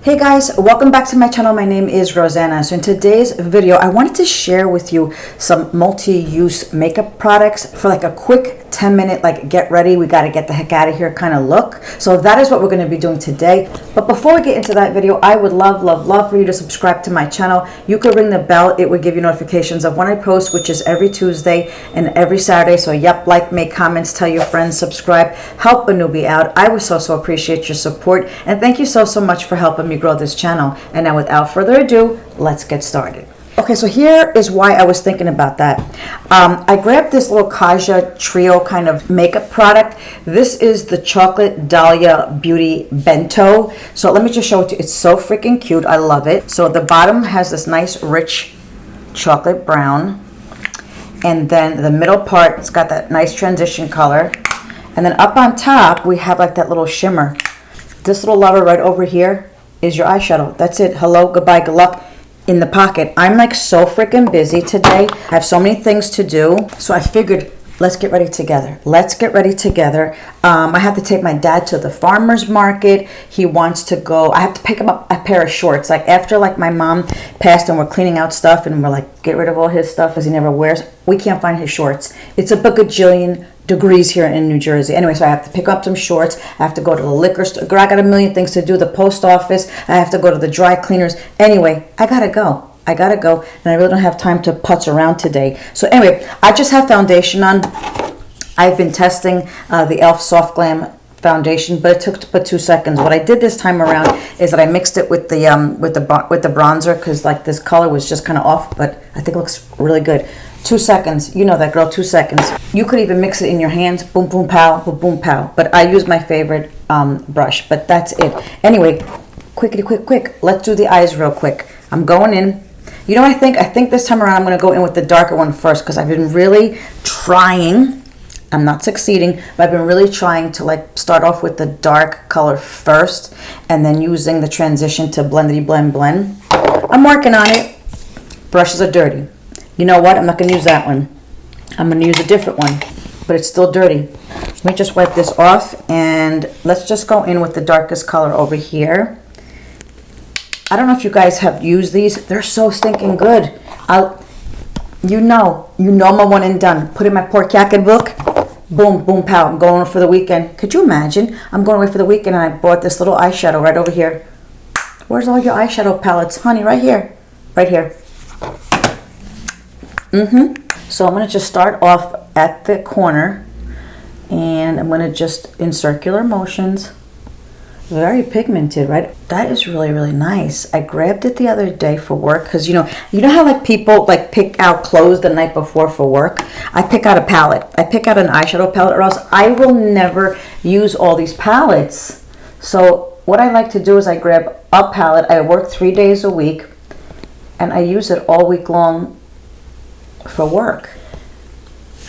Hey guys, welcome back to my channel. My name is Roseanna. So in today's video, I wanted to share with you some multi-use makeup products for like a quick 10-minute like get ready, we got to get the heck out of here kind of look. So that is what we're going to be doing today. But before we get into that video, I would love for you to subscribe to my channel. You could ring the bell. It would give you notifications of when I post, which is every Tuesday and every Saturday. So yep, like, make comments, tell your friends, subscribe, help a newbie out. I would so appreciate your support, and thank you so much for helping me grow this channel. And now without further ado, let's get started. Okay, so here is why I was thinking about that. I grabbed this little Kaja Trio kind of makeup product. This is the Chocolate Dahlia Beauty Bento. So let me just show it to you. It's so freaking cute. I love it. So the bottom has this nice rich chocolate brown. And then the middle part, it's got that nice transition color. And then up on top, we have like that little shimmer. This little lover right over here is your eyeshadow. That's it. Hello, goodbye, good luck. In the pocket. I'm like so freaking busy today. I have so many things to do. So I figured, let's get ready together. Let's get ready together. I have to take my dad to the farmer's market. He wants to go. I have to pick him up a pair of shorts. Like after like my mom passed and we're cleaning out stuff and we're like, get rid of all his stuff as he never wears. We can't find his shorts. It's a bajillion degrees here in New Jersey. Anyway, so I have to pick up some shorts. I have to go to the liquor store. I got a million things to do. The post office. I have to go to the dry cleaners. Anyway, I gotta go. And I really don't have time to putz around today. So anyway, I just have foundation on. I've been testing the e.l.f. Soft Glam foundation, but it took but 2 seconds. What I did this time around is that I mixed it with the bronzer, because like this color was just kind of off, but I think it looks really good. 2 seconds. You know that, girl. 2 seconds. You could even mix it in your hands. Boom, boom, pow, boom, boom, pow. But I use my favorite brush. But that's it. Anyway, quick. Let's do the eyes real quick. I'm going in. You know what I think this time around I'm going to go in with the darker one first, because I've been really trying. I'm not succeeding, but I've been really trying to like start off with the dark color first and then using the transition to blendity blend. I'm working on it. Brushes are dirty. You know what? I'm not going to use that one. I'm going to use a different one, but it's still dirty. Let me just wipe this off, and let's just go in with the darkest color over here. I don't know if you guys have used these. They're so stinking good. You know my one and done. Put in my pork yakin book. Boom, boom, pow. I'm going for the weekend. Could you imagine? I'm going away for the weekend, and I bought this little eyeshadow right over here. Where's all your eyeshadow palettes? Honey, right here. Right here. So I'm going to just start off at the corner, and I'm going to just in circular motions. Very pigmented, right? That is really nice. I grabbed it the other day for work, because you know how like people like pick out clothes the night before for work. I pick out a palette. I pick out an eyeshadow palette, or else I will never use all these palettes. So what I like to do is I grab a palette. I work 3 days a week, and I use it all week long for work.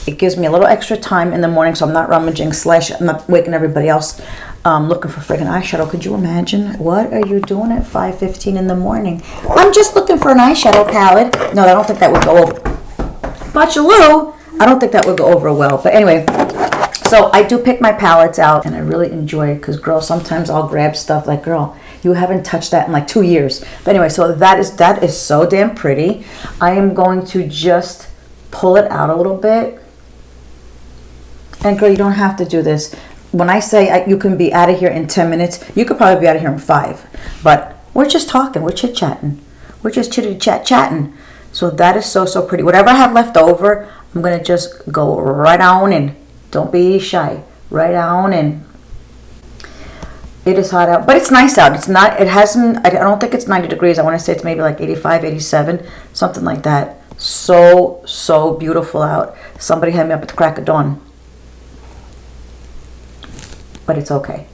It gives me a little extra time in the morning, so I'm not rummaging / I'm not waking everybody else looking for friggin' eyeshadow. Could you imagine? What are you doing at 5:15 in the morning? I'm just looking for an eyeshadow palette. No, I don't think that would go over. Bacheloo, I don't think that would go over well. But anyway, so I do pick my palettes out, and I really enjoy it, because girl, sometimes I'll grab stuff like, girl, you haven't touched that in like 2 years. But anyway, so that is so damn pretty. I am going to just pull it out a little bit. And girl, you don't have to do this. When I say you can be out of here in 10 minutes, you could probably be out of here in 5. But we're just talking. We're chit-chatting. We're just chitty-chatting. So that is so pretty. Whatever I have left over, I'm going to just go right on in. Don't be shy. Right on in. It is hot out, but it's nice out. It's not, it hasn't, I don't think it's 90 degrees. I want to say it's maybe like 85, 87, something like that. So beautiful out. Somebody had me up at the crack of dawn. But it's okay.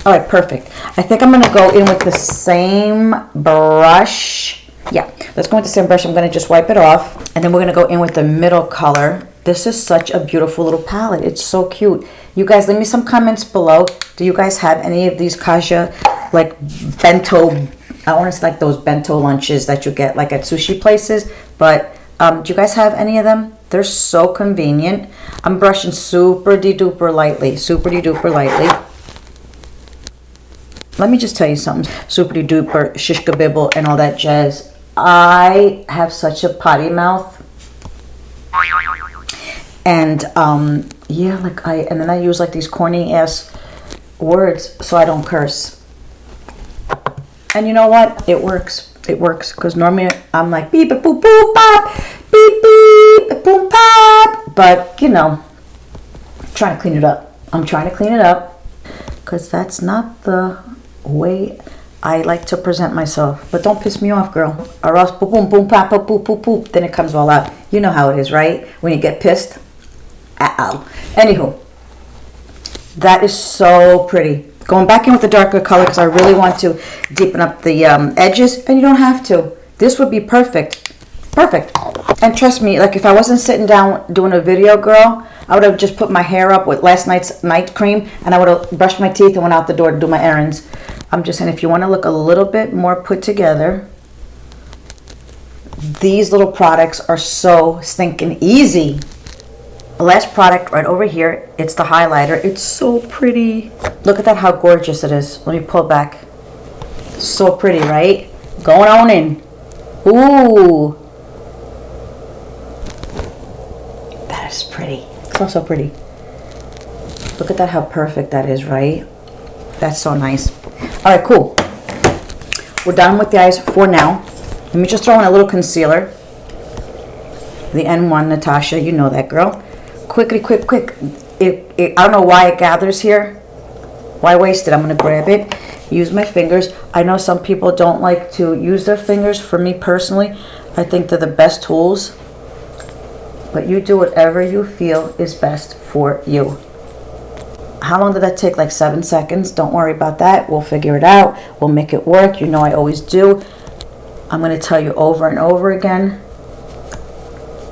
All right, perfect. I think I'm going to go in with the same brush. Yeah, let's go with the same brush. I'm going to just wipe it off. And then we're going to go in with the middle color. This is such a beautiful little palette. It's so cute. You guys, leave me some comments below. Do you guys have any of these Kaja, like, bento, I want to say like those bento lunches that you get like at sushi places. But do you guys have any of them? They're so convenient. I'm brushing super de-duper lightly. let me just tell you something. Super duper, shishka bibble, and all that jazz. I have such a potty mouth. And yeah, like and then I use like these corny ass words so I don't curse. And you know what? It works. It works, because normally I'm like beep boop boop pop, beep beep boom pop. But you know, I'm trying to clean it up. I'm trying to clean it up, because that's not the way I like to present myself. But don't piss me off, girl. Or else boom boom boom pop boop boop boop. Then it comes all out. You know how it is, right? When you get pissed. Anywho, that is so pretty. Going back in with the darker color because I really want to deepen up the edges, and you don't have to. This would be perfect. Perfect. And trust me, like if I wasn't sitting down doing a video, girl, I would have just put my hair up with last night's night cream, and I would have brushed my teeth and went out the door to do my errands. I'm just saying, if you want to look a little bit more put together, these little products are so stinking easy. The last product right over here, it's the highlighter. It's so pretty. Look at that, how gorgeous it is. Let me pull back. So pretty, right? Going on in. Ooh. That is pretty. So pretty. Look at that, how perfect that is, right? That's so nice. All right, cool. We're done with the eyes for now. Let me just throw in a little concealer. The N1 Natasha, you know that, girl. Quickly, quick. I don't know why it gathers here. Why waste it? I'm going to grab it. Use my fingers. I know some people don't like to use their fingers. For me personally, I think they're the best tools. But you do whatever you feel is best for you. How long did that take? Like 7 seconds. Don't worry about that. We'll figure it out. We'll make it work. You know I always do. I'm going to tell you over and over again.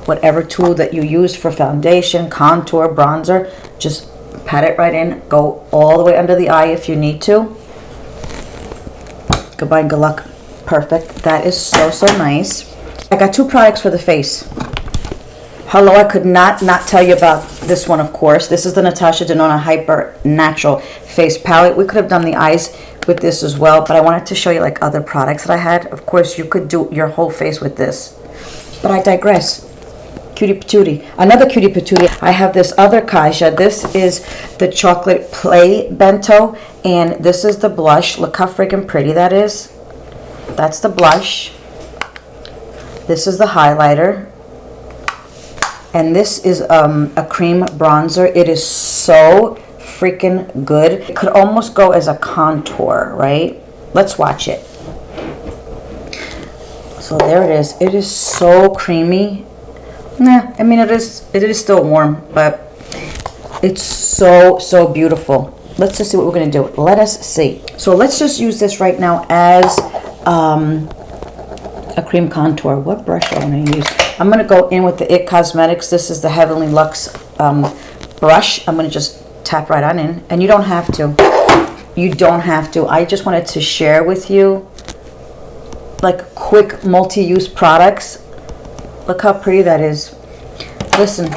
Whatever tool that you use for foundation, contour, bronzer, just pat it right in. Go all the way under the eye if you need to. Goodbye and good luck. Perfect. That is so nice. I got 2 products for the face. Hello, I could not tell you about this one, of course. This is the Natasha Denona Hyper Natural Face Palette. We could have done the eyes with this as well, but I wanted to show you like other products that I had. Of course, you could do your whole face with this. But I digress. Cutie patootie. Another cutie patootie. I have this other Kaja. This is the chocolate play bento, and this is the blush. Look how friggin' pretty that is. That's the blush. This is the highlighter, and this is a cream bronzer. It is so freaking good. It could almost go as a contour, right? Let's watch it. So there it is. It is so creamy. Nah, I mean it is still warm, but it's so beautiful. Let's just see what we're gonna do. Let us see. So let's just use this right now as a cream contour. What brush am I gonna use? I'm gonna go in with the IT Cosmetics. This is the Heavenly Luxe brush. I'm gonna just tap right on in, and you don't have to. You don't have to. I just wanted to share with you like quick multi-use products. Look how pretty that is. Listen,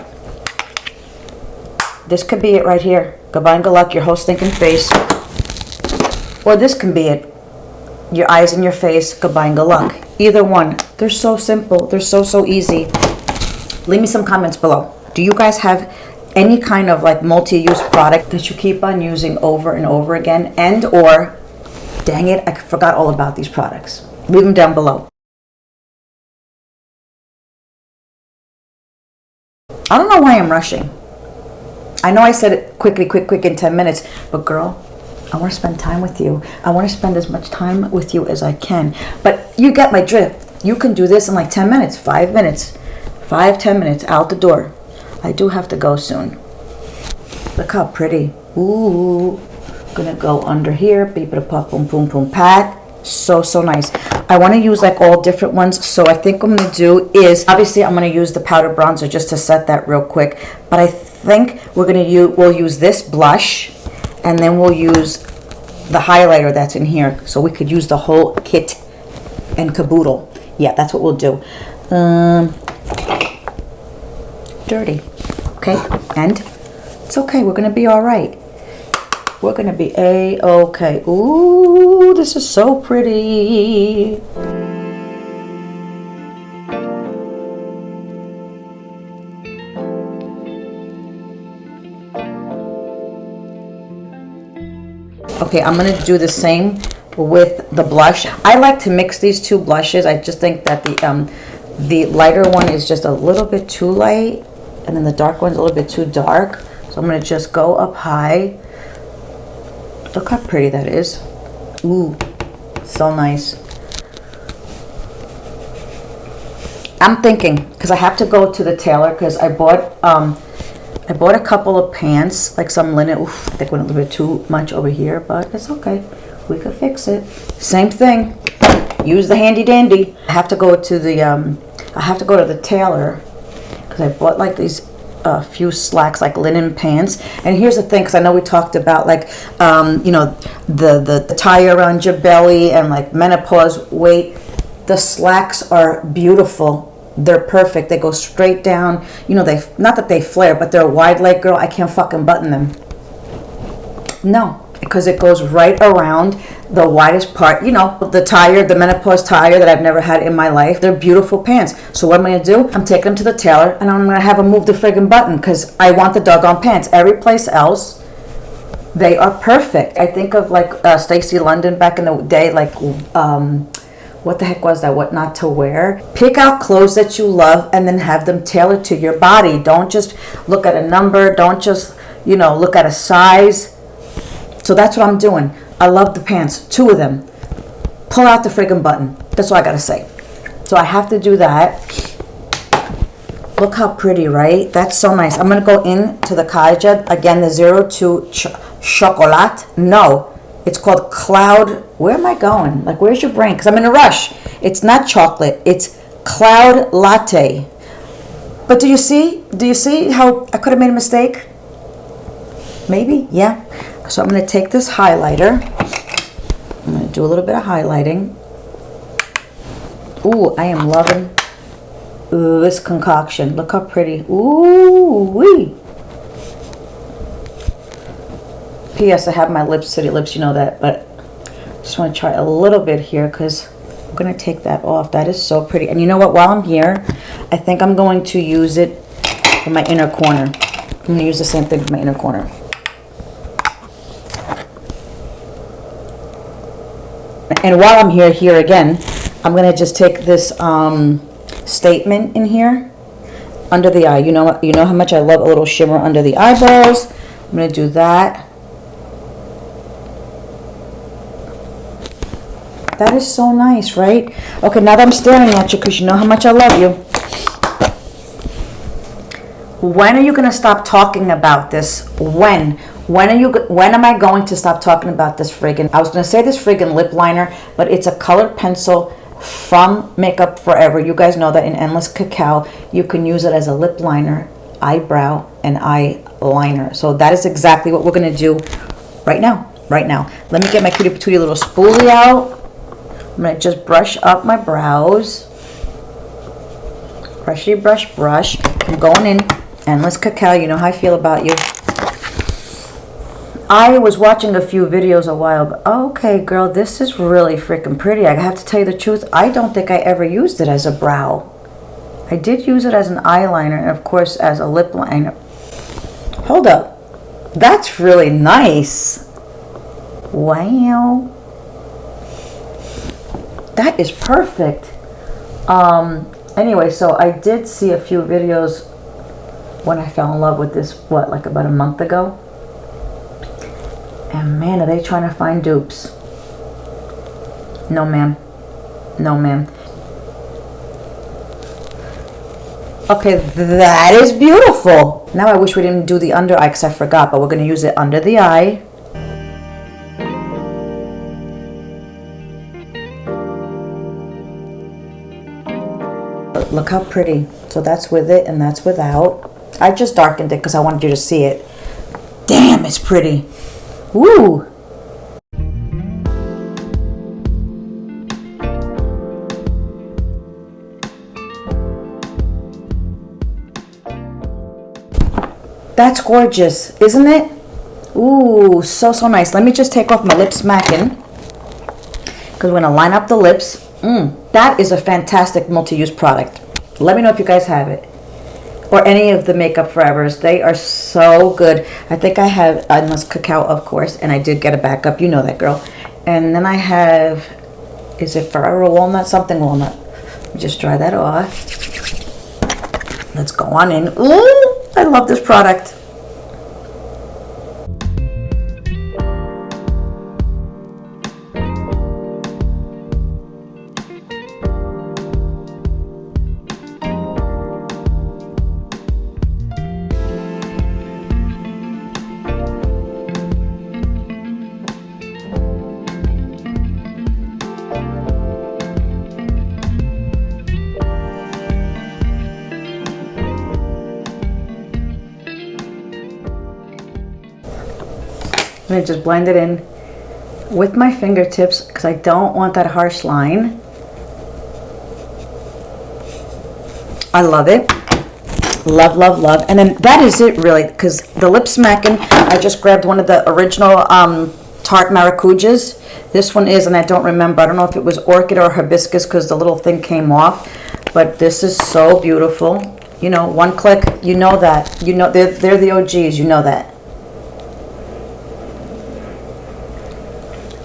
this could be it right here. Goodbye and good luck, your whole stinking face. Or this can be it. Your eyes and your face, goodbye and good luck. Either one. They're so simple. They're so easy. Leave me some comments below. Do you guys have any kind of like multi-use product that you keep on using over and over again? And or, dang it, I forgot all about these products. Leave them down below. I don't know why I'm rushing. I know I said it quick in 10 minutes, but girl, I want to spend time with you. I want to spend as much time with you as I can. But you get my drift. You can do this in like 10 minutes, 5 minutes, 5-10 minutes out the door. I do have to go soon. Look how pretty. Ooh, gonna go under here. Beep it pop, boom, boom, boom, pat. So nice. I want to use like all different ones, so I think what I'm going to do is, obviously I'm going to use the powder bronzer just to set that real quick, but I think we'll use this blush, and then we'll use the highlighter that's in here, so we could use the whole kit and caboodle. Yeah, that's what we'll do. Dirty. Okay, and it's okay, we're going to be all right. we're gonna be a-okay. Ooh, this is so pretty. Okay, I'm gonna do the same with the blush. I like to mix these two blushes. I just think that the lighter one is just a little bit too light, and then the dark one's a little bit too dark. So I'm gonna just go up high. Look how pretty that is. Ooh, so nice. I'm thinking, because I have to go to the tailor, because I bought a couple of pants, like some linen. Oof, I think went a little bit too much over here, but it's okay. We could fix it. Same thing. Use the handy dandy. I have to go to the tailor, because I bought like these few slacks, like linen pants. And here's the thing, because I know we talked about like you know, the tie around your belly and like menopause weight. The slacks are beautiful. They're perfect. They go straight down. You know, they, not that they flare, but they're a wide leg, girl. I can't fucking button them. No, because it goes right around the widest part. You know, the menopause tire that I've never had in my life. They're beautiful pants. So what am I gonna do? I'm taking them to the tailor, and I'm gonna have them move the friggin' button, because I want the doggone pants. Every place else, they are perfect. I think of like Stacey London back in the day, like what the heck was that? What not to wear? Pick out clothes that you love and then have them tailored to your body. Don't just look at a number. Don't just, you know, look at a size. So that's what I'm doing. I love the pants, 2 of them. Pull out the friggin' button. That's all I gotta say. So I have to do that. Look how pretty, right? That's so nice. I'm gonna go into the Kaja again, the 02 Chocolat. No. It's called Cloud. Where am I going? Like, where's your brain? Because I'm in a rush. It's not chocolate. It's Cloud Latte. But do you see? Do you see how I could have made a mistake? Maybe? Yeah. So I'm going to take this highlighter. I'm going to do a little bit of highlighting. Ooh, I am loving this concoction. Look how pretty. Ooh, wee. P.S. I have my lips, city lips, you know that, but just want to try a little bit here, because I'm going to take that off. That is so pretty. And you know what? While I'm here, I think I'm going to use it for my inner corner. I'm going to use the same thing for my inner corner. And while I'm here again, I'm going to just take this statement in here under the eye. You know how much I love a little shimmer under the eyeballs. I'm going to do that. That is so nice, right? Okay, now that I'm staring at you, because you know how much I love you. When are you going to stop talking about this? When? When am I going to stop talking about this friggin', I was going to say this friggin' lip liner, but it's a colored pencil from Makeup Forever. You guys know that in Endless Cacao, you can use it as a lip liner, eyebrow, and eyeliner. So that is exactly what we're going to do right now. Let me get my cutie patootie little spoolie out. I'm going to just brush up my brows. Brushy brush. I'm going in. Endless Cacao, you know how I feel about you. I was watching a few videos a while ago. Okay, girl, this is really freaking pretty. I have to tell you the truth. I don't think I ever used it as a brow. I did use it as an eyeliner and, of course, as a lip liner. Hold up. That's really nice. Wow. That is perfect. Anyway, so I did see a few videos when I fell in love with this, like about a month ago. And man, are they trying to find dupes. No, ma'am. Okay, that is beautiful. Now I wish we didn't do the under eye, because I forgot, but we're going to use it under the eye. Look how pretty. So that's with it and that's without. I just darkened it because I wanted you to see it. Damn, it's pretty. Woo! That's gorgeous, isn't it? Ooh, so, so nice. Let me just take off my lip smacking because we're going to line up the lips. That is a fantastic multi-use product. Let me know if you guys have it. Or any of the Makeup Forevers. They are so good. I think I have Endless Cacao, of course, and I did get a backup. You know that, girl. And then I have, is it Forever Walnut? Something walnut. Let me just dry that off. Let's go on in. Ooh, I love this product. I'm going to just blend it in with my fingertips because I don't want that harsh line. I love it. Love, love, love. And then that is it really, because the lip smacking, I just grabbed one of the original Tarte Maracujas. This one is, and I don't remember, I don't know if it was orchid or hibiscus because the little thing came off. But this is so beautiful. You know, one click, you know that. You know, they're the OGs, you know that.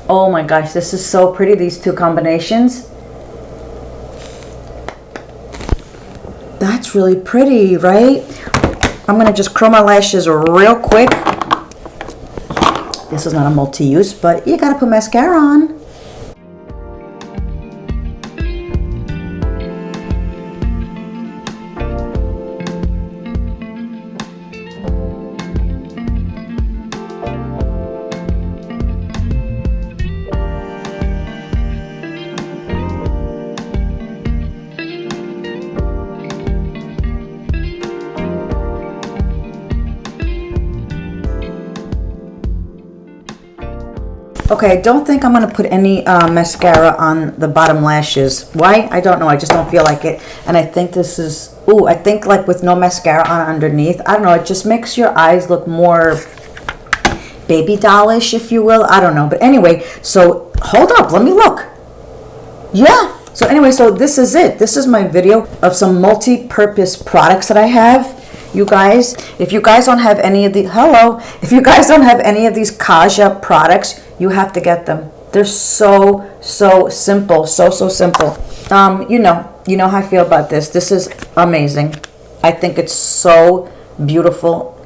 Oh my gosh, this is so pretty, these two combinations. That's really pretty, right? I'm going to just curl my lashes real quick. This is not a multi-use, but you got to put mascara on. Okay, I don't think I'm going to put any mascara on the bottom lashes. Why? I don't know. I just don't feel like it. And I think this is, ooh, I think like with no mascara on underneath, I don't know, it just makes your eyes look more baby dollish, if you will. I don't know. But anyway, so hold up. Let me look. Yeah. So anyway, so this is it. This is my video of some multi-purpose products that I have. You guys, if you guys don't have any of the, if you guys don't have any of these Kaja products, you have to get them. They're so, so simple. So, so simple. You know how I feel about this. This is amazing. I think it's so beautiful.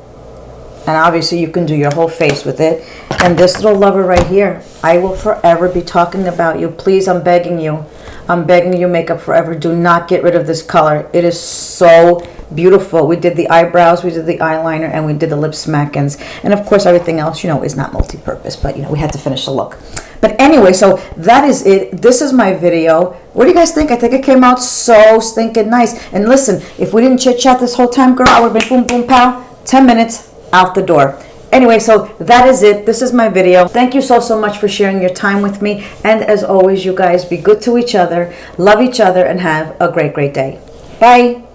And obviously you can do your whole face with it. And this little lover right here, I will forever be talking about you. Please, I'm begging you. I'm begging you, Makeup Forever, do not get rid of this color. It is so beautiful. We did the eyebrows, we did the eyeliner, and we did the lip smackins. And of course, everything else, you know, is not multi-purpose, but you know, we had to finish the look. But anyway, so that is it. This is my video. What do you guys think? I think it came out so stinking nice. And listen, if we didn't chit-chat this whole time, girl, I would have been boom, boom, pow, 10 minutes out the door. Anyway, so that is it. This is my video. Thank you so, so much for sharing your time with me. And as always, you guys, be good to each other, love each other, and have a great, great day. Bye.